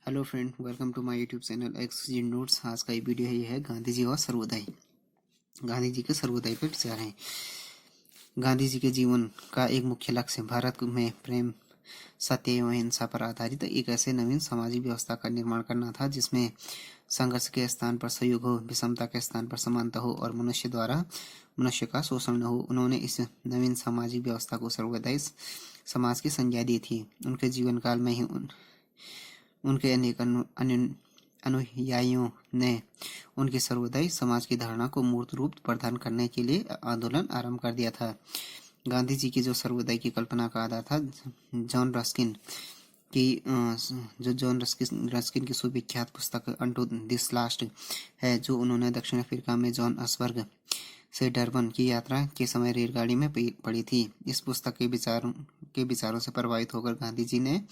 Hello friend, welcome to my YouTube channel XG notes. आज का ये वीडियो है, ये है गांधी जी और सर्वोदय। गांधी जी के सर्वोदय पर विचार है। गांधी जी के जीवन का एक मुख्य लक्ष्य भारत में प्रेम, सत्य एवं अहिंसा पर आधारित एक ऐसे नवीन सामाजिक व्यवस्था का निर्माण करना था जिसमें संघर्ष के स्थान पर सहयोग हो, विषमता के स्थान पर समानता हो और मनुष्य द्वारा मनुष्य का शोषण न हो। उन्होंने इस नवीन सामाजिक व्यवस्था को सर्वोदय समाज की संज्ञा दी थी। उनके जीवन काल में ही उनके अनेक अनुयायियों ने उनकी सर्वोदय समाज की धारणा को मूर्त रूप प्रदान करने के लिए आंदोलन आरंभ कर दिया था। गांधी जी की जो सर्वोदय की कल्पना का आधार था, जॉन रस्किन की जॉन रस्किन की सुविख्यात पुस्तक अनटू दिस लास्ट है, जो उन्होंने दक्षिण अफ्रीका में जोहान्सबर्ग से डरबन की यात्रा के समय रेलगाड़ी में पढ़ी थी। इस पुस्तक के विचारों से प्रभावित होकर गांधी जी ने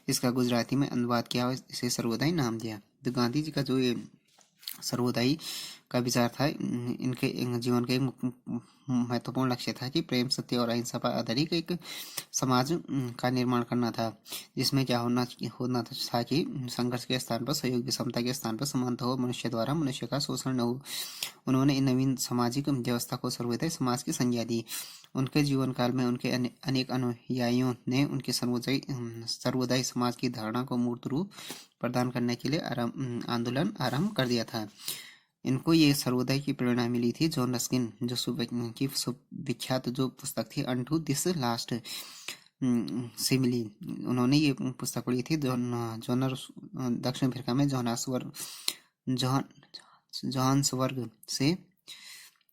इसका गुजराती में अनुवाद किया और इसे सर्वोदय नाम दिया। तो गांधी जी का जो ये सर्वोदय का विचार था, इनके जीवन का एक महत्वपूर्ण लक्ष्य था कि प्रेम, सत्य और अहिंसा पर आधारित एक समाज का निर्माण करना था, जिसमें क्या होना था कि संघर्ष के स्थान पर सहयोग, विषमता के स्थान पर समानता हो, मनुष्य द्वारा मनुष्य का शोषण न हो। उन्होंने इन नवीन सामाजिक व्यवस्था को सर्वोदय समाज की संज्ञा दी। उनके जीवन काल में उनके अनेक अनुयायियों ने उनके सर्वोदय समाज की धारणा को मूर्त रूप प्रदान करने के लिए आंदोलन आरंभ कर दिया था। इनको ये सर्वोदय की प्रेरणा मिली थी जॉन रस्किन की विख्यात जो पुस्तक थी अनटू दिस लास्ट से मिली। उन्होंने ये पुस्तक पढ़ी थी दक्षिण अफ्रीका में जोहान्सबर्ग से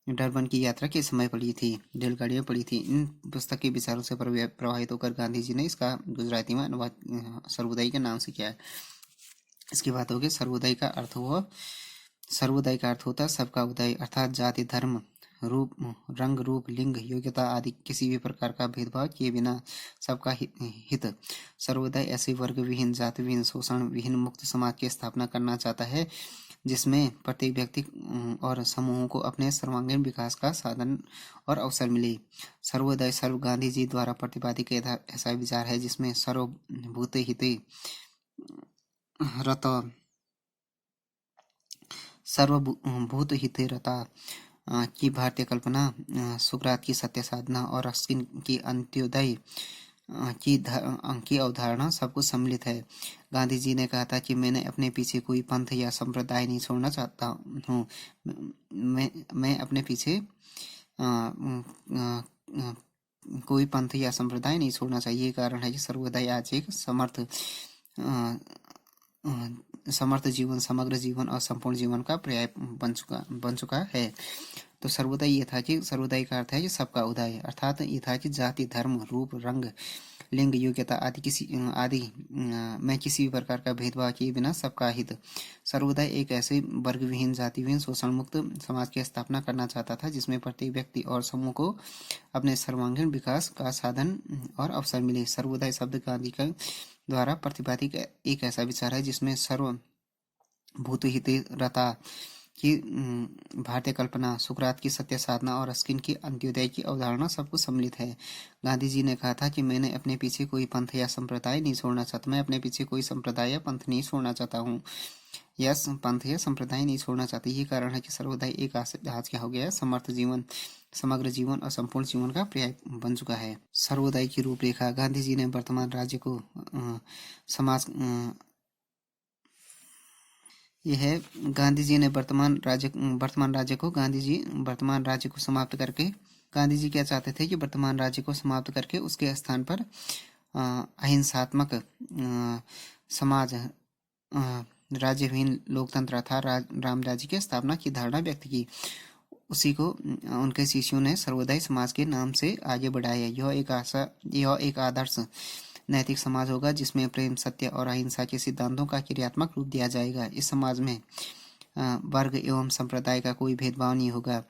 डरबन की यात्रा के समय पढ़ी थी, रेलगाड़ी में पढ़ी थी। इन पुस्तक के विचारों से प्रभावित होकर गांधी जी ने इसका गुजराती में अनुवाद सर्वोदय के नाम से किया है। इसकी बात होगी। सर्वोदय का अर्थ होता है सबका उदय, अर्थात जाति, धर्म, रंग, रूप, लिंग, योग्यता आदि किसी भी प्रकार का भेदभाव किए बिना सबका हित। सर्वोदय ऐसे वर्ग विहीन, जाति विहीन, शोषण विहीन मुक्त समाज की स्थापना करना चाहता है जिसमें प्रत्येक व्यक्ति और समूहों को अपने सर्वांगीण विकास का साधन और अवसर मिले। सर्वोदय सर्व गांधी जी द्वारा प्रतिपादित ऐसा विचार है जिसमें सर्वभूत हिते रता की भारतीय कल्पना, सुकरात की सत्य साधना और रस्किन की अंत्योदय की अवधारणा सब कुछ सम्मिलित है। गांधी जी ने कहा था कि मैंने अपने पीछे कोई पंथ या संप्रदाय नहीं छोड़ना चाहता हूँ। मैं अपने पीछे कोई पंथ या संप्रदाय नहीं छोड़ना चाहिए। कारण है कि सर्वोदय आज एक समर्थ जीवन, समग्र जीवन और संपूर्ण जीवन का पर्याय बन चुका है। तो सर्वोदय ये था कि सर्वोदय का अर्थ है कि सबका उदय, अर्थात ये था कि जाति, धर्म, रूप, रंग, लिंग, योग्यता आदि में किसी भी प्रकार का भेदभाव किए बिना सबका हित। सर्वोदय एक ऐसे वर्ग विहीन, जाति विहीन, शोषण मुक्त समाज की स्थापना करना चाहता था जिसमें प्रत्येक व्यक्ति और समूह को अपने सर्वांगीण विकास का साधन और अवसर मिले। सर्वोदय शब्द गांधी का द्वारा प्रतिपादित एक ऐसा विचार है जिसमें सर्वभूत हितैषिता की भारतीय कल्पना, सुकरात की सत्य साधना और रस्किन की अंत्योदय की अवधारणा सब कुछ सम्मिलित है। गांधी जी ने कहा था कि मैंने अपने पीछे कोई पंथ या संप्रदाय नहीं छोड़ना चाहता। मैं अपने पीछे कोई संप्रदाय या पंथ नहीं छोड़ना चाहता हूँ, या पंथ या संप्रदाय नहीं छोड़ना चाहते। ये कारण है कि सर्वोदय एक आज क्या हो गया है, समर्थ जीवन, समग्र जीवन और संपूर्ण जीवन का पर्याय बन चुका है। सर्वोदय की रूपरेखा। गांधी जी ने वर्तमान राज्य को समाज यह है गांधी जी ने वर्तमान राज्य को समाप्त करके, गांधी जी क्या चाहते थे कि वर्तमान राज्य को समाप्त करके उसके स्थान पर अहिंसात्मक समाज, राज्यहीन लोकतंत्र अर्थात राम राज्य की स्थापना की धारणा व्यक्त की। उसी को उनके शिष्यों ने सर्वोदय समाज के नाम से आगे बढ़ाया। यह एक आदर्श नैतिक समाज होगा जिसमें प्रेम, सत्य और अहिंसा के सिद्धांतों का क्रियात्मक रूप दिया जाएगा। इस समाज में वर्ग एवं संप्रदाय का कोई भेद नहीं होगा।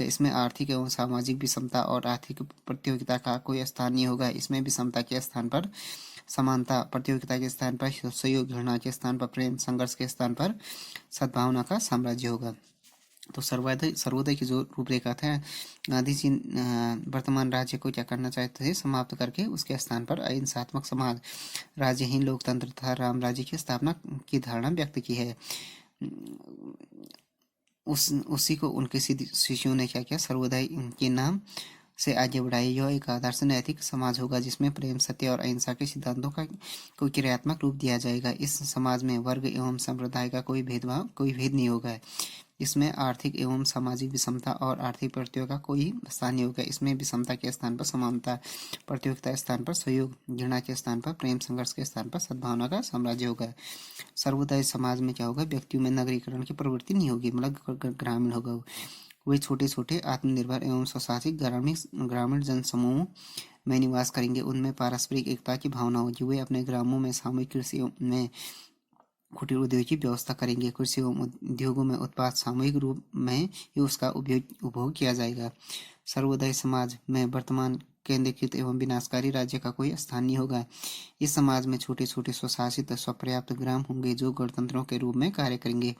इसमें आर्थिक एवं सामाजिक विषमता और आर्थिक प्रतियोगिता का कोई स्थान नहीं होगा। इसमें विषमता के स्थान पर समानता, प्रतियोगिता के स्थान पर सहयोग, घृणा के स्थान पर प्रेम, संघर्ष के स्थान पर सद्भावना का साम्राज्य होगा। तो सर्वोदय की जो रूपरेखा था, गांधी जी वर्तमान राज्य को क्या करना चाहते थे, समाप्त करके उसके स्थान पर अहिंसात्मक समाज, राज्यहीन लोकतंत्र तथा राम राज्य की स्थापना की धारणा व्यक्त की है। उसी को उनके शिष्यों ने क्या किया, सर्वोदय के नाम से आगे बढ़ाई। यह एक आदर्श नैतिक समाज होगा जिसमें प्रेम, सत्य और अहिंसा के सिद्धांतों का को क्रियात्मक रूप दिया जाएगा। इस समाज में वर्ग एवं संप्रदाय का कोई भेद नहीं होगा। इसमें आर्थिक एवं सामाजिक विषमता और आर्थिक प्रतियोगिता का कोई स्थान नहीं होगा। इसमें विषमता के स्थान पर समानता, प्रतियोगिता के स्थान पर सहयोग, घृणा के स्थान पर प्रेम, संघर्ष के स्थान पर सद्भावना का साम्राज्य होगा। सर्वोदय समाज में क्या होगा, व्यक्तियों में नगरीकरण की प्रवृत्ति नहीं होगी, मतलब ग्रामीण होगा। वे छोटे छोटे आत्मनिर्भर एवं स्वशासित ग्रामीण जनसमूह में निवास करेंगे। उनमें पारस्परिक एकता की भावना होगी। वे अपने ग्रामों में सामूहिक कृषि में कुटीर उद्योग की व्यवस्था करेंगे। कृषि एवं उद्योगों में उत्पाद सामूहिक रूप में ही उसका उपभोग किया जाएगा। सर्वोदय समाज में वर्तमान केंद्रीकृत एवं विनाशकारी राज्य का कोई स्थान नहीं होगा। इस समाज में छोटे छोटे स्वशासित स्वपर्याप्त ग्राम होंगे जो गणतंत्रों के रूप में कार्य करेंगे।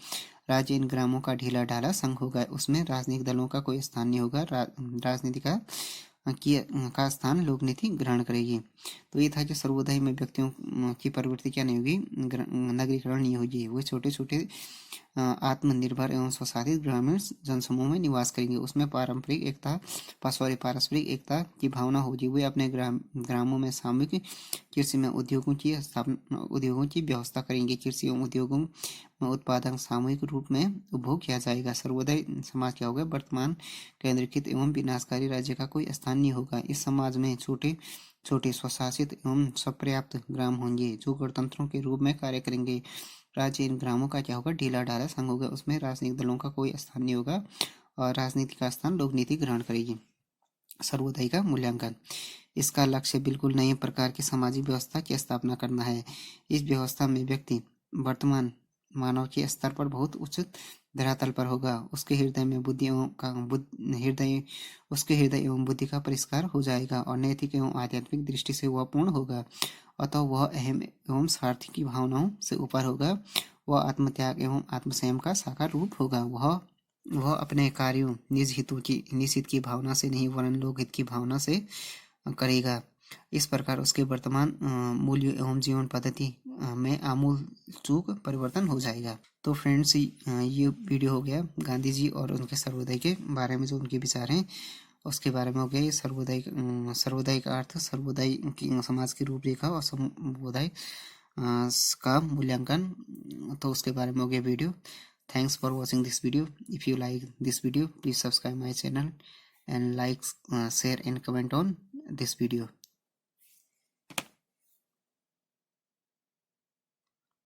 राज्य इन ग्रामों का ढीला ढाला संघ होगा। उसमें राजनीतिक दलों का कोई स्थान नहीं होगा। राजनीति का स्थान लोक नीति ग्रहण करेगी। तो ये था कि सर्वोदय में व्यक्तियों की प्रवृत्ति क्या नहीं होगी, नगरीकरण नहीं होगी। वो छोटे छोटे आत्मनिर्भर एवं स्वशासित ग्रामीण जनसमूह में निवास करेंगे। उसमें पारस्परिक एकता की भावना होगी। वे अपने ग्रामों में सामूहिक कृषि में उद्योगों की व्यवस्था करेंगे। कृषि एवं उद्योगों में उत्पादन सामूहिक रूप में उपभोग किया जाएगा। सर्वोदय समाज क्या होगा, वर्तमान केंद्रीकृत एवं विनाशकारी राज्य का कोई स्थान नहीं होगा। इस समाज में छोटे छोटे स्वशासित एवं स्वपर्याप्त ग्राम होंगे जो गणतंत्रों के रूप में कार्य करेंगे। राज्य इन ग्रामों का क्या होगा, ढीला ढाला संघ होगा। उसमें राजनीतिक दलों का कोई स्थान नहीं होगा और राजनीति का स्थान लोक नीति ग्रहण करेगी। सर्वोदय का मूल्यांकन, इसका लक्ष्य बिल्कुल नए प्रकार की सामाजिक व्यवस्था की स्थापना करना है। इस व्यवस्था में व्यक्ति वर्तमान मानव के स्तर पर बहुत उच्च धरातल पर होगा। उसके हृदय एवं बुद्धि का परिष्कार हो जाएगा और नैतिक एवं आध्यात्मिक दृष्टि से वह पूर्ण होगा। अतः वह अहम एवं स्वार्थ की भावनाओं से ऊपर होगा। वह आत्मत्याग एवं आत्मसंयम का साकार रूप होगा। वह अपने कार्यों निज हित की भावना से नहीं वरन लोकहित की भावना से करेगा। इस प्रकार उसके वर्तमान मूल्य एवं जीवन पद्धति में आमूल चूक परिवर्तन हो जाएगा। तो फ्रेंड्स, ये वीडियो हो गया गांधी जी और उनके सर्वोदय के बारे में, जो उनके विचार हैं उसके बारे में हो गया। ये सर्वोदय का अर्थ, सर्वोदय की समाज की रूपरेखा और सर्वोदय का मूल्यांकन, तो उसके बारे में हो गया video. Thanks for watching this video. If you like this video, please subscribe my channel and like, share and comment on this video.